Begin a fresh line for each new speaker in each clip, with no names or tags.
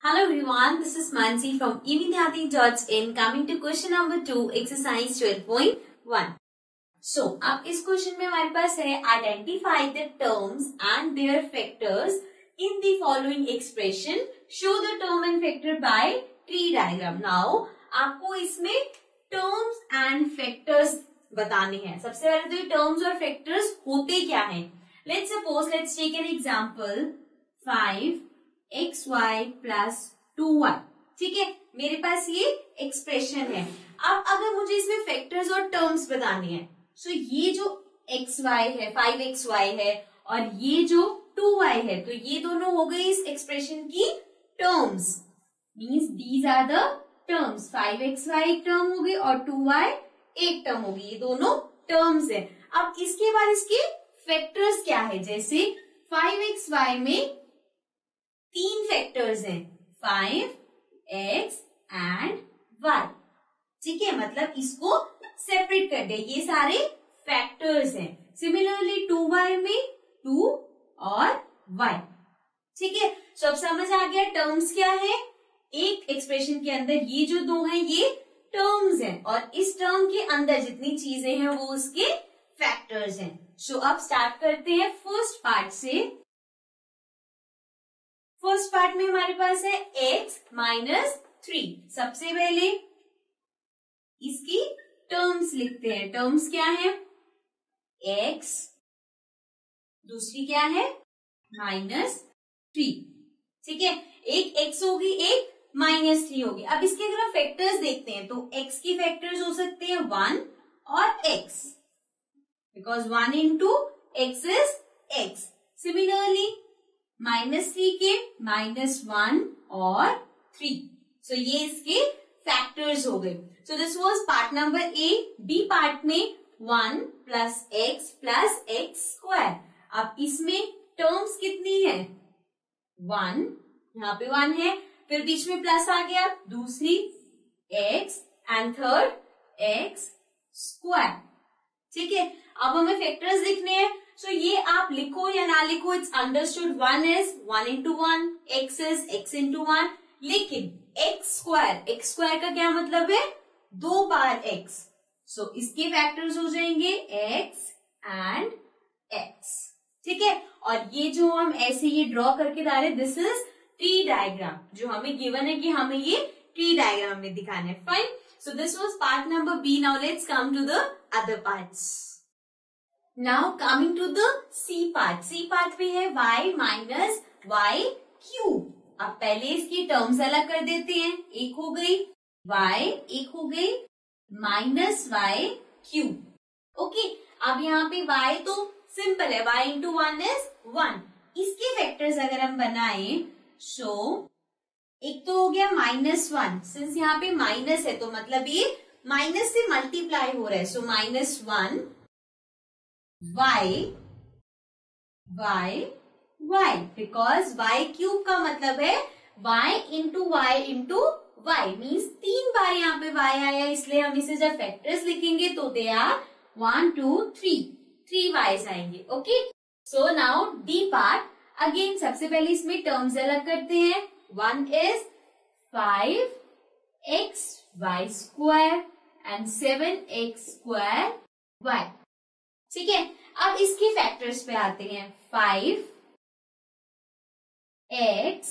Hello everyone, this is Mansi from evidyati.in coming to question number 2 exercise 12.1. So, अब इस question में हमारे पास है identify the terms and their factors in the following expression. Show the term and factor by tree diagram. Now, आपको इसमें terms and factors बताने हैं. सबसे पहले तो terms और factors होते क्या हैं? Let's take an example. 5xy plus 2y. ठीक है, मेरे पास ये एक्सप्रेशन है. अब अगर मुझे इसमें फैक्टर्स और टर्म्स बताने हैं, सो ये जो xy है 5xy है और ये जो 2y है, तो ये दोनों हो गए इस एक्सप्रेशन की terms. Means these are the terms. 5xy एक टर्म होगी और 2y एक टर्म होगी. ये दोनों टर्म्स है. अब इसके बाद इसके फैक्टर्स क्या है? जैसे 5xy में 3 फैक्टर्स हैं, 5x एंड y. ठीक है, मतलब इसको सेपरेट कर दे. ये सारे फैक्टर्स हैं. सिमिलरली 2y में 2 और y. ठीक है, सो अब समझ आ गया टर्म्स क्या है. एक एक्सप्रेशन के अंदर ये जो दो हैं ये टर्म्स हैं और इस टर्म के अंदर जितनी चीजें हैं वो उसके फैक्टर्स हैं. सो अब स्टार्ट करते हैं फर्स्ट पार्ट से. फर्स्ट पार्ट में हमारे पास है x माइनस 3. सबसे पहले इसकी टर्म्स लिखते हैं. टर्म्स क्या है? x, दूसरी क्या है? माइनस 3. ठीक है, एक x होगी एक माइनस 3 होगी. अब इसके अगर हम फैक्टर्स देखते हैं तो x की फैक्टर्स हो सकते हैं 1 और x, because 1 into x is x. Similarly -3 के -1 और 3. सो ये इसके फैक्टर्स हो गए. So this was part number A. B part में 1 plus x plus x square. अब इसमें टर्म्स कितनी है? 1, यहाँ पे 1 है, फिर बीच में प्लस आ गया, दूसरी x and third x square. ठीक है, अब हमें फैक्टर्स लिखने हैं. सो ये आप लिखो या ना लिखो, it's understood. 1 is 1 into 1, x is x into 1. लेकिन x स्क्वायर का क्या मतलब है? 2 बार x. सो इसके फैक्टर्स हो जाएंगे x एंड x. ठीक है, और ये जो हम ऐसे ये ड्रॉ करके ला रहे हैं, दिस इज ट्री डायग्राम. जो हमें गिवन है कि हमें ये ट्री डायग्राम में दिखाना है. Fine. So this was part number B. Now let's come to the other parts. Now coming to the C part. C part में है y माइनस y क्यूब. अब पहले इसकी टर्म्स अलग कर देते हैं. एक हो गई y, एक हो गई माइनस y क्यूब. ओके, अब यहाँ पे y तो सिंपल है, y इंटू 1 इज 1. इसके फैक्टर्स अगर हम बनाए, सो एक तो हो गया -1. सिंस यहाँ पे माइनस है तो मतलब ये माइनस से मल्टीप्लाई हो रहा है. सो -1 y बिकॉज y क्यूब का मतलब है y इंटू y मीन्स 3 बार यहाँ पे y आया, इसलिए हम इसे जब फैक्टर्स लिखेंगे तो दे आर 1 2 3 y's आएंगे. Okay, so now D part. Again सबसे पहले इसमें टर्म्स अलग करते हैं. 1 is 5x y square and 7x square y. ठीक है, अब इसके फैक्टर्स पे आते हैं. 5x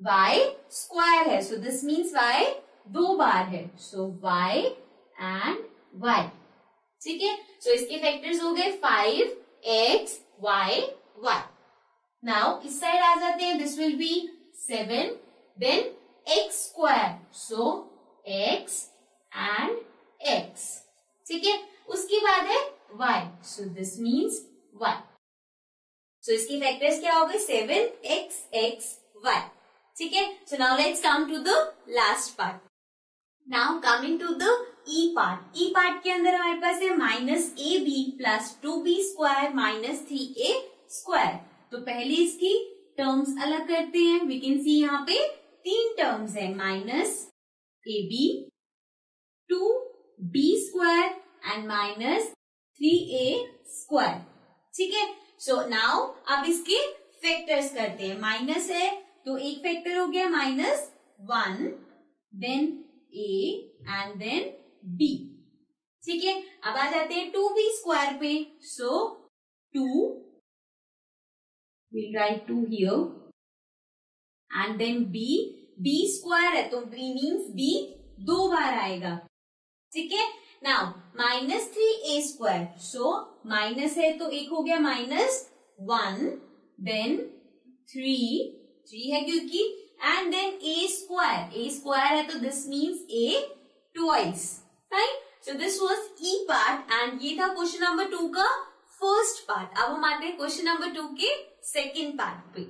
y स्क्वायर है, सो दिस मीन्स y 2 बार है, सो y एंड y. ठीक है, सो इसके फैक्टर्स हो गए 5x y. नाउ इस साइड आ जाते हैं. This will be 7 then x square, so x and x. ठीक है, उसके बाद है y, so this means y. So इसकी फैक्टर्स क्या हो गए? 7x y. ठीक है, so now let's come to the last part. Now coming to the e part. e part के अंदर हमारे पास है -ab plus 2b square minus 3a square. तो पहले इसकी टर्म्स अलग करते हैं. वी कैन सी यहाँ पे 3 टर्म्स है, -ab 2b square and minus 3a square. ठीक है, सो नाउ अब इसके फैक्टर्स करते हैं. माइनस है तो एक फैक्टर हो गया -1, then a and then b। ठीक है, अब आ जाते हैं 2b स्क्वायर पे। सो 2, we'll write 2 here and then b square है तो b मीन्स b 2 बार आएगा। ठीक है, now -3a square, so minus है तो एक हो गया -1, देन 3 है क्योंकि, एंड देन a स्क्वायर है तो this means a twice. Fine, so this was E part and ये था क्वेश्चन नंबर 2 का फर्स्ट पार्ट। अब हम आते हैं क्वेश्चन नंबर 2 के सेकेंड पार्ट पे।